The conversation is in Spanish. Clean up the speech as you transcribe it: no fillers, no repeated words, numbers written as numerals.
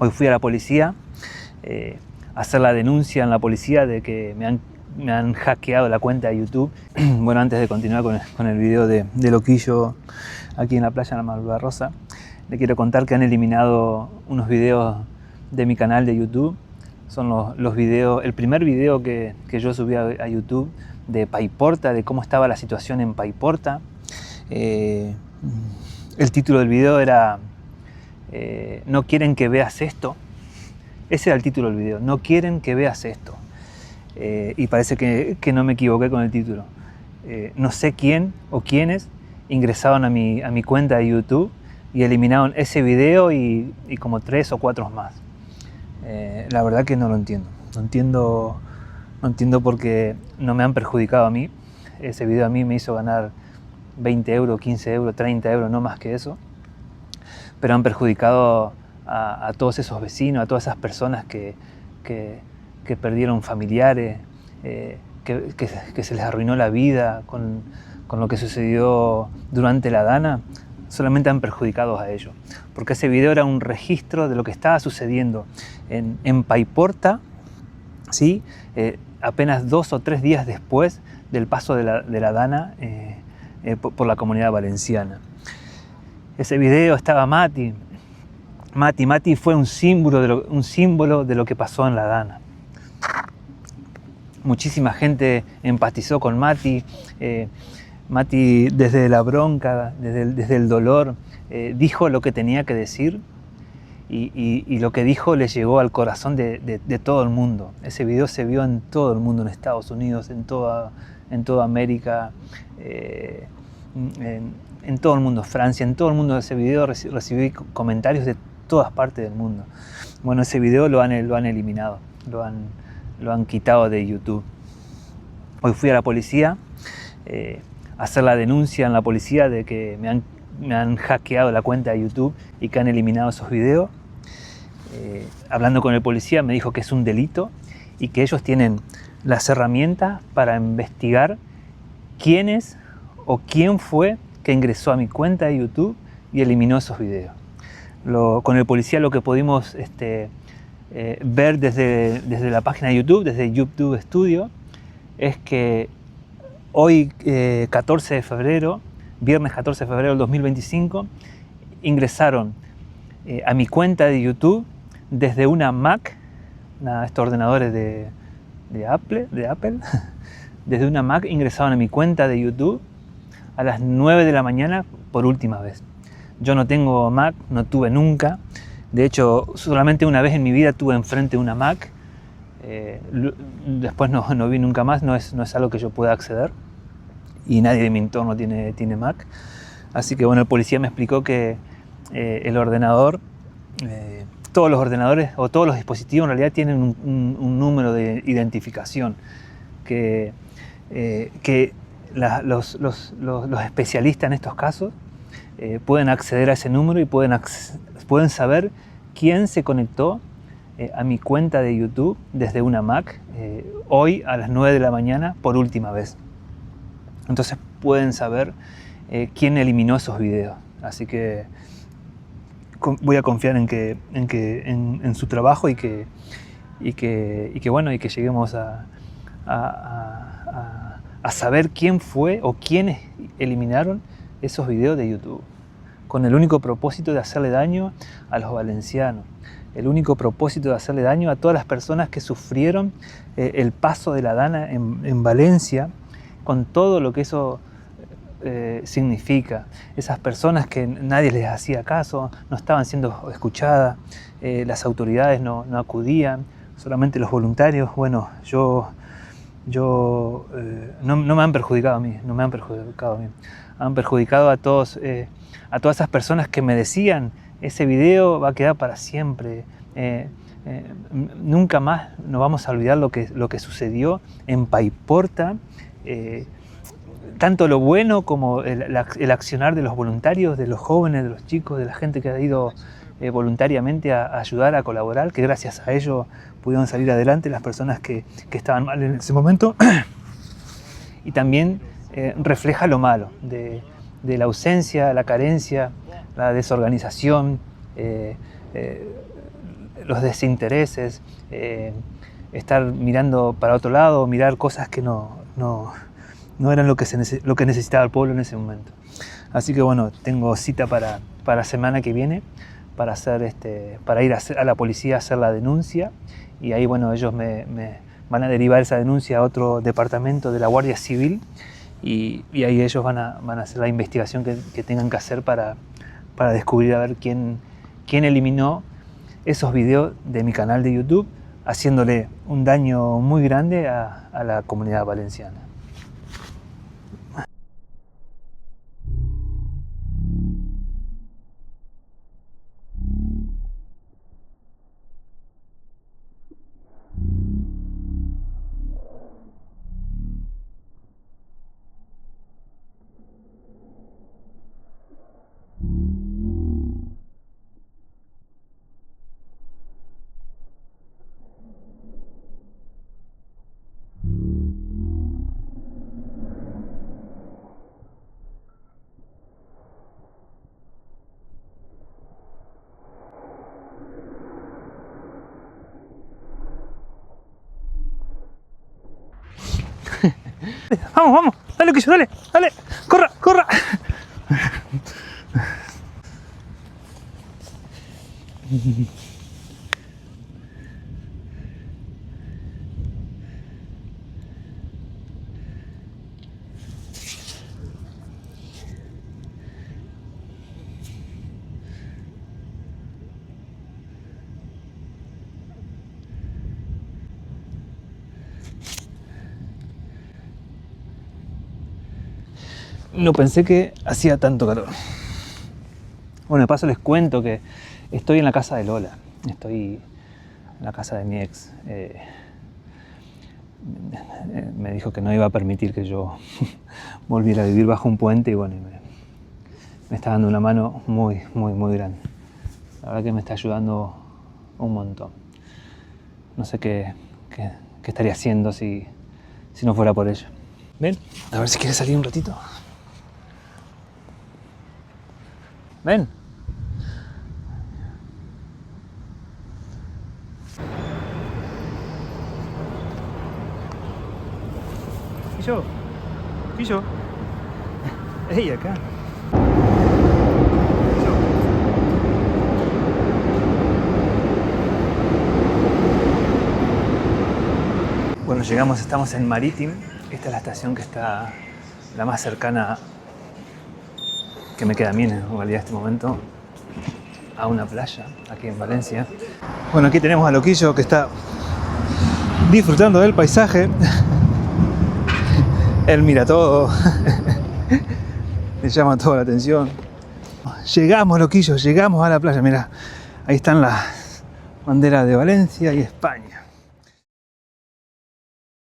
Hoy fui a la policía a hacer la denuncia en la policía de que me han hackeado la cuenta de YouTube. Bueno, antes de continuar con el video de Loquillo aquí en la playa de la Malvarrosa, le quiero contar que han eliminado unos videos de mi canal de YouTube. Son los videos, el primer video que yo subí a YouTube de Paiporta, de cómo estaba la situación en Paiporta. El título del video era "No quieren que veas esto". Ese era el título del video, "No quieren que veas esto". Y parece que no me equivoqué con el título. No sé quién o quiénes ingresaron a mi cuenta de YouTube y eliminaron ese video y como 3 o 4 más. La verdad que no lo entiendo. No entiendo porque no me han perjudicado a mí. Ese video a mí me hizo ganar 20 euros, 15 euros, 30 euros, no más que eso. Pero han perjudicado a todos esos vecinos, a todas esas personas que perdieron familiares, que se les arruinó la vida con lo que sucedió durante la Dana. Solamente han perjudicado a ellos, porque ese video era un registro de lo que estaba sucediendo en Paiporta, ¿sí? Apenas 2 o 3 días después del paso de la Dana por la Comunidad Valenciana. Ese video estaba Mati fue un símbolo de lo que pasó en la Dana. Muchísima gente empatizó con Mati. Mati, desde la bronca, desde el dolor, dijo lo que tenía que decir y lo que dijo le llegó al corazón de todo el mundo. Ese video se vio en todo el mundo, en Estados Unidos, en toda América, en todo el mundo, Francia, en todo el mundo. De ese video recibí comentarios de todas partes del mundo. Bueno, ese video lo han eliminado, lo han quitado de YouTube. Hoy fui a la policía a hacer la denuncia en la policía de que me han hackeado la cuenta de YouTube y que han eliminado esos videos. Hablando con el policía me dijo que es un delito y que ellos tienen las herramientas para investigar quién es o quién fue que ingresó a mi cuenta de YouTube y eliminó esos videos. Con el policía lo que pudimos ver desde la página de YouTube, desde YouTube Studio, es que hoy, 14 de febrero, viernes 14 de febrero del 2025, ingresaron a mi cuenta de YouTube desde una Mac, estos ordenadores de Apple, desde una Mac ingresaron a mi cuenta de YouTube a las 9 de la mañana por última vez. Yo no tengo Mac, no tuve nunca. De hecho, solamente una vez en mi vida tuve enfrente una Mac. Después no vi nunca más, no es algo que yo pueda acceder. Y nadie de mi entorno tiene Mac. Así que bueno, el policía me explicó que el ordenador, todos los ordenadores o todos los dispositivos en realidad tienen un número de identificación que los especialistas en estos casos pueden acceder a ese número y pueden saber quién se conectó a mi cuenta de YouTube desde una Mac hoy a las 9 de la mañana por última vez. Entonces pueden saber quién eliminó esos videos. Así que voy a confiar en su trabajo y que lleguemos a saber quién fue o quiénes eliminaron esos videos de YouTube, con el único propósito de hacerle daño a los valencianos, el único propósito de hacerle daño a todas las personas que sufrieron el paso de la Dana en Valencia, con todo lo que eso significa. Esas personas que nadie les hacía caso, no estaban siendo escuchadas, las autoridades no acudían, solamente los voluntarios. Bueno, no me han perjudicado a mí, han perjudicado a todas esas personas que me decían: ese video va a quedar para siempre, nunca más nos vamos a olvidar lo que sucedió en Paiporta, tanto lo bueno como el accionar de los voluntarios, de los jóvenes, de los chicos, de la gente que ha ido voluntariamente a ayudar, a colaborar, que gracias a ello pudieron salir adelante las personas que estaban mal en ese momento. Y también refleja lo malo de la ausencia, la carencia, la desorganización, los desintereses, estar mirando para otro lado, mirar cosas que no eran lo que necesitaba el pueblo en ese momento. Así que bueno, tengo cita para la semana que viene para ir a la policía a hacer la denuncia, y ahí bueno, ellos me van a derivar esa denuncia a otro departamento de la Guardia Civil, y ahí ellos van a hacer la investigación que tengan que hacer para descubrir a ver quién eliminó esos videos de mi canal de YouTube, haciéndole un daño muy grande a la comunidad valenciana. Vamos, dale, Quillo, dale, corra. No pensé que hacía tanto calor. Bueno, de paso les cuento que estoy en la casa de Lola. Estoy en la casa de mi ex. Me dijo que no iba a permitir que yo volviera a vivir bajo un puente, y bueno, me está dando una mano muy grande. La verdad que me está ayudando un montón. No sé qué estaría haciendo si no fuera por ella. Ven, a ver si quieres salir un ratito. Ven. Quillo. Ey, acá. Bueno, estamos en Marítim. Esta es la estación que está la más cercana, que me queda a mí en realidad en este momento, a una playa aquí en Valencia. Bueno, aquí tenemos a Loquillo, que está disfrutando del paisaje. Él mira todo. Le llama toda la atención. Llegamos, Loquillo, llegamos a la playa. Mira, ahí están las banderas de Valencia y España.